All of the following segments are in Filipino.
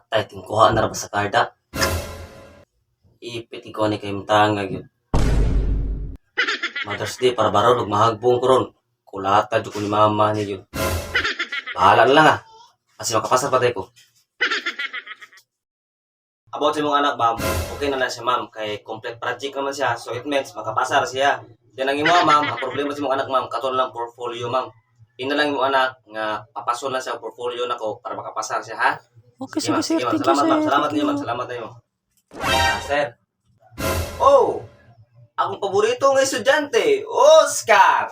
Patay, tingkuha na ra ba sa karda? Ipit ko ni kay mtangag yun. Mother's Day para baron ug mahagbong ko ron. Kulata jud ko ni mama ni yun. Bahala na lang ah. Kasi makapasar pa ko. About sa imong anak, ma'am, okay na siya, ma'am. Kay complete project naman siya. So it means makapasar siya. Then ang imo, ma'am, ang problema sa imong anak, ma'am, katon lang portfolio, ma'am. Ina lang imong anak nga papasol na siya portfolio nako para makapasar siya, ha? Okay, Sige, sige, ma'am. sir. Sige, ma'am. Thank you, Salamat, sir. ma'am. Salamat Thank niyo, you. ma'am. Salamat niyo. Sir. Oh! Akong paborito ng estudyante, Oscar!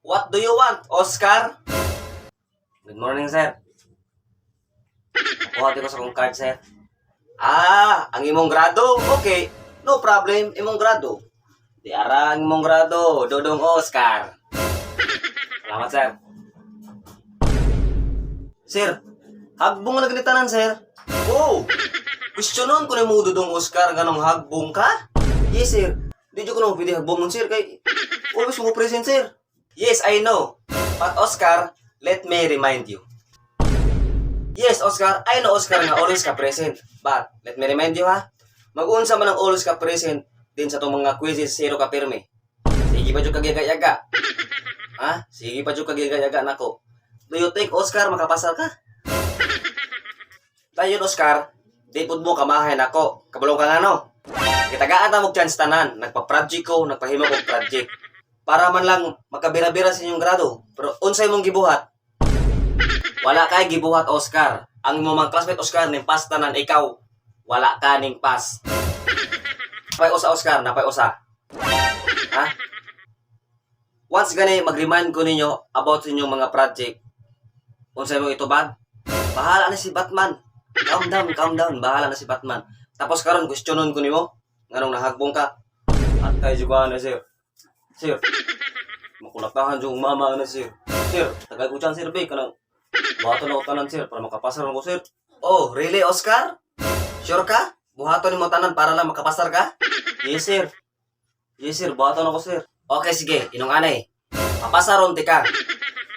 What do you want, Oscar? Good morning, sir. Nakuha ko sa kong card, sir. Ang imong grado? Okay. No problem, imong grado. Di ara ang imong grado, Dodong Oscar. Salamat, sir. Sir, hagbong na ganitanan, sir. Oh! Questionon ko na mo Dodong Oscar ganong hagbong ka? Yes, sir. Di ko na pwede hagbong nun, sir. Kay always mo present, sir. Yes, I know. But Oscar, let me remind you. Yes, Oscar. I know, Oscar, nga always ka present. But, let me remind you, ha? Mag-unsa man ang always ka present din sa itong mga quizzes, zero ka pirme. Sige pa dyan kagiga-yaga. Ha? Sige pa dyan kagiga-yaga nako. Do you think, Oscar, makapasal ka? Tayo, Oscar, di pud mo kamahay nako. Kabulong ka nga, no? Kitagaan na mo chance tanan. Nagpa-project ko, nagpahimo ko project. Para man lang makabira-bira sa inyong grado. Pero unsay mong gibuhat? Wala kay gibuhat, Oscar. Ang imong mga classmate, Oscar, ning pass tanan, ikaw. Wala ka ning pass. Napay usa, Oscar, napay usa. Ha? Once gani mag-remind ko ninyo about sa inyong mga project. Unsay mong itubag? Bahala na si Batman. Calm down. Bahala na si Batman. Tapos karon questionon ko nimo, nganong nahagbong ka? Atay jud ko na, sir. Sir. Makulatahan jud mama na, sir. Sir, tagay ko chan, sir, be kanang buhaton na tanan, sir, para makapasar ko, sir. Oh, really, Oscar? Sure ka? Buhaton mo tanan para lang makapasar ka? Yes, sir. Yes, sir. Buhaton ako, sir. Okay, sige. Inong anay. Papasaron ti ka.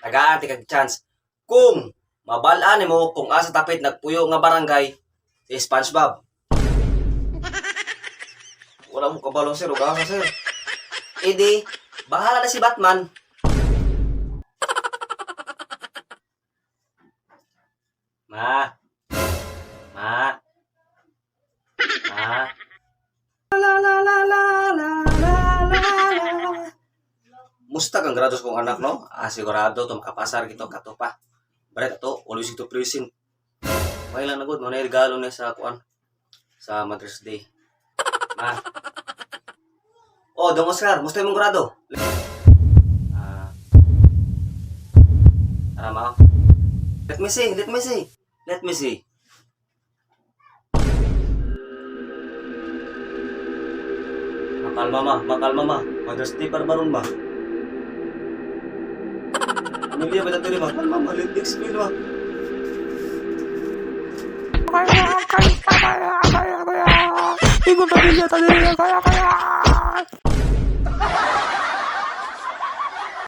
Tagaan ti kag chance. Kung mabalaan mo kung asa tapit nagpuyo nga barangay, si SpongeBob. Wala mo kabalo, sir. Ugasa, sir. Edi, bahala na si Batman. Ma. Ma. Ma. La la la la la la la. Musta kang grados kong anak, no? Sigurado to makapasar kito kato pa. Baret to, always ito present. May lang na good, mga regalo na sa kuan sa Mother's Day. Ma. Oh, Dong Oscar, musta yung grado? Ma. Let me see. Makalma ma. Mother's Day para baron ma. Pamilya ba dito rin ma? Makalma ma, let me explain ma. Kaya. Ibang pamilya tayo. Kaya.